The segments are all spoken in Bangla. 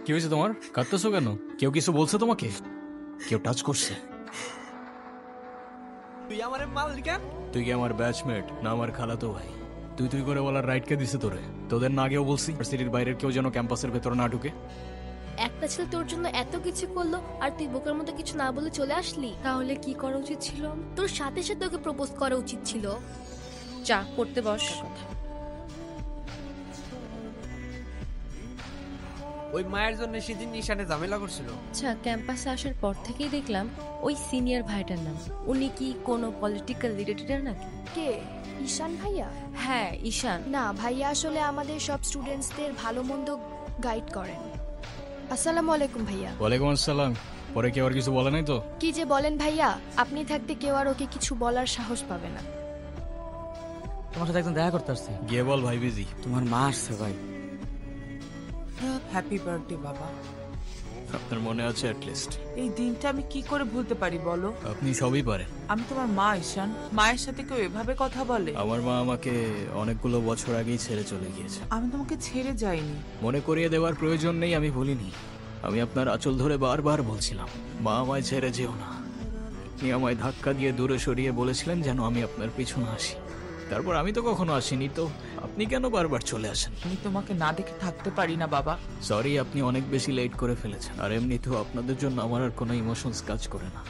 কি হয়েছে তোমার? কাঁদতেছো কেন? কেউ কিছু বলছে তোমাকে? কেউ টাচ করছে? তুই আমার মাল কেন? তুই কি আমার ব্যাচমেট না আমার খালাতো ভাই? তুই তুই করে বলার রাইট কে দিছে তোরে? তোদের না আগেও বলছি সিটির বাইরের কেউ যেন ক্যাম্পাসের ভেতরে না ঢুকে। একটা ছেলে তোর জন্য এত কিছু করলো আর তুই বোকার মতো কিছু না বলে চলে আসলি। তাহলে কি করা উচিত ছিল? তোর সাথে সাথে ওকে প্রপোজ করা উচিত ছিল। যা পড়তে বস। ওই মায়ের জন্য সেদিন নিশানে ঝামেলা করছিল। আচ্ছা, ক্যাম্পাসে আসার পর থেকেই দেখলাম ওই সিনিয়র ভাইটার নাম। উনি কি কোনো পলিটিক্যাল রিলেটেড নাকি? কে? ঈশান ভাইয়া? হ্যাঁ, ঈশান। না, ভাইয়া আসলে আমাদের সব স্টুডেন্টসদের ভালো মন্দ গাইড করেন। আসসালামু আলাইকুম ভাইয়া। ওয়ালাইকুম আসসালাম। পরে কেউ আর কিছু বলে নাই তো? কি যে বলেন ভাইয়া, আপনি থাকতে কেউ আর ওকে কিছু বলার সাহস পাবে না। তোমার সাথে একজন দেখা করতে আসছে। গিয়ে বল ভাই বিজি। তোমার মা আসছে ভাই। হ্যাপি বার্থডে বাবা। আপনার মনে আছে অ্যাটলিস্ট? এই দিনটা আমি কি করে ভুলতে পারি বলো? আপনি সবই পারেন। আমি তোমার মা ঈশান। মায়ের সাথে কেউ এভাবে কথা বলে? আমার মা আমাকে অনেকগুলো বছর আগেই ছেড়ে চলে গিয়েছে। আমি তোমাকে ছেড়ে যাইনি। মনে করিয়ে দেওয়ার প্রয়োজন নেই, আমি ভুলিনি। আমি আপনার আঁচল ধরে বারবার বলছিলাম, মা আমায় ছেড়ে যেও না। আপনি আমায় ধাক্কা দিয়ে দূরে সরিয়ে বলেছিলেন যেন আমি আপনার পিছনে আসি। তারপর আমি তো কখনো আসিনি, তো আপনি কেন বারবার চলে আসেন? আমি তোমাকে না দেখে থাকতে পারি না বাবা। সরি, আপনি অনেক বেশি লেট করে ফেলেছেন। আর এমনিতেও আপনাদের জন্য আমার আর কোনো ইমোশনস কাজ করে না।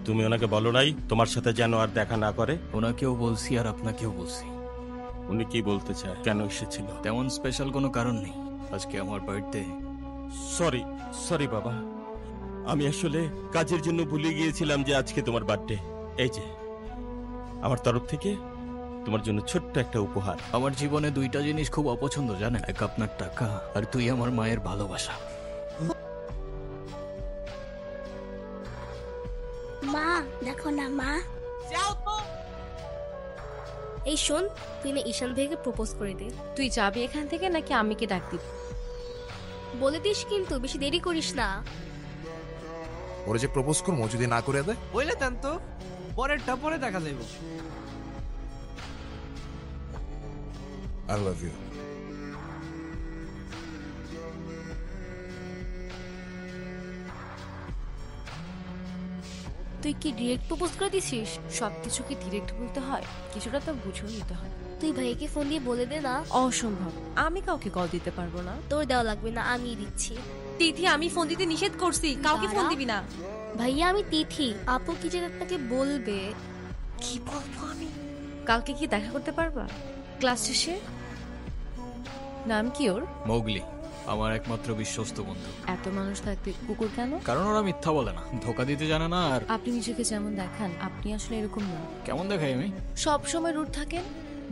তুমি ওনাকে বলো নাই তোমার সাথে যেন আর দেখা না করে? ওনাকেও বলছি আর আপনাকেও বলছি। উনি কি বলতে চায়, কেন এসেছিল? তেমন স্পেশাল কোনো কারণ নেই, আজকে আমার বার্থডে। সরি সরি বাবা, আমি আসলে কাজের জন্য ভুলে গিয়েছিলাম যে আজকে তোমার বার্থডে। এই যে আমার তরফ থেকে তোমার জন্য ছোট্ট একটা উপহার। আমার জীবনে দুইটা জিনিস খুব অপছন্দ জানেন, এক আপনার টাকা আর তুই আমার মায়ের ভালোবাসা। মা দেখো না মা। এই শোন, তুই না ঈশান ভাইকে প্রপোজ করে দে। তুই যাবি এখান থেকে নাকি আমি কি ডাক দিব? বলে দিস কিন্তু, বেশি দেরি করিস না। ওরা যে প্রপোজ করবো যদি না করে দেয়? বইলে দেন তো, পরেরটা পরে দেখা যাইব। I love you. তুই কি ডিরেক্ট প্রপোজ করে দিছিস? সবকিছু কি ডিরেক্ট বলতে হয়? কিছুটা তো বুঝেও নিতে হয়। তুই ভাইকে ফোন দিয়ে বলে দে না। অসম্ভব, আমি কাউকে কল দিতে পারবো না। তোর দেওয়া লাগবে না, আমি দিচ্ছি। তিথি, আমি ফোন দিতে নিষেধ করছি, কাউকে ফোন দিবি না। ভাইয়া আমি তিথি, আপু কি যেন আপনাকে বলবে। কি বলবো আমি? কালকে কি দেখা করতে পারবা ক্লাস শেষে? নাম কি ওর? মোগলি, আমার একমাত্র বিশ্বস্ত বন্ধু। এত মানুষ থাকতে কুকুর কেন? কারণ ওরা মিথ্যা বলে না, ধোকা দিতে জানে না। আর আপনি নিজেকে যেমন দেখান, আপনি আসলে এরকম না। কেমন দেখাই আমি? সব সময় রুট থাকেন,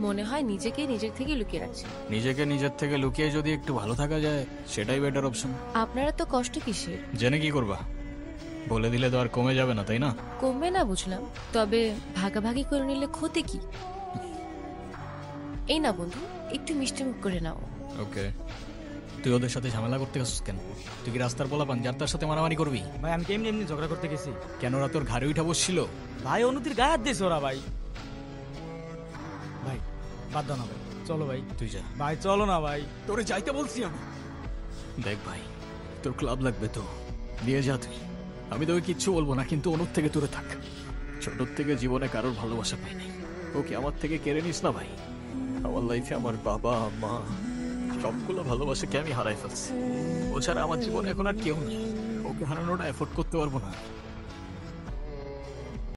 মনে হয় নিজেকে নিজের থেকে লুকিয়ে রাখছেন। নিজেকে নিজের থেকে লুকিয়ে যদি একটু ভালো থাকা যায় সেটাই বেটার অপশন। আপনারা তো কষ্ট কিসের? জেনে কি করবা? বলে দিলে তো আর কমে যাবে না, তাই না? কমবে না বুঝলাম, তবে ভাগাভাগি করে নিলে ক্ষতি কি? এই না বন্ধু, একটু মিষ্টি মুখ করে নাও। ওকে, তুই ওদের সাথে ঝামেলা করতে গেছিস কেন? তুই কি রাস্তার পোলাপান যার তার সাথে মারামারি করবি? ভাই আমি কেমনি এমনি ঝগড়া করতে গেছি। কেন ওরা তোর ঘাড়ে উঠা বসছিল? ভাই অনুতির গায়ে হাত দিয়েছে ওরা। ভাই ভাই বাদ দাও না ভাই, চলো ভাই। তুই যা ভাই চলো না ভাই। তোরে যাইতে বলছি আমি। দেখ ভাই, তোর ক্লাব লাগবে তো দিয়ে যা তুই, আমি তোকে কিচ্ছু বলবো না, কিন্তু অনুর থেকে দূরে থাক। ছোটোর থেকে জীবনে কারোর ভালোবাসা পাই নাই, ওকে আমার থেকে কেড়ে নিস না ভাই। আমার লাইফে আমার বাবা মা সবগুলো ভালোবাসাকে আমি হারাই ফেলছি। ও ছাড়া আমার জীবনে এখন আর কেউ নেই, ওকে হারানোটা এফোর্ড করতে পারবো না।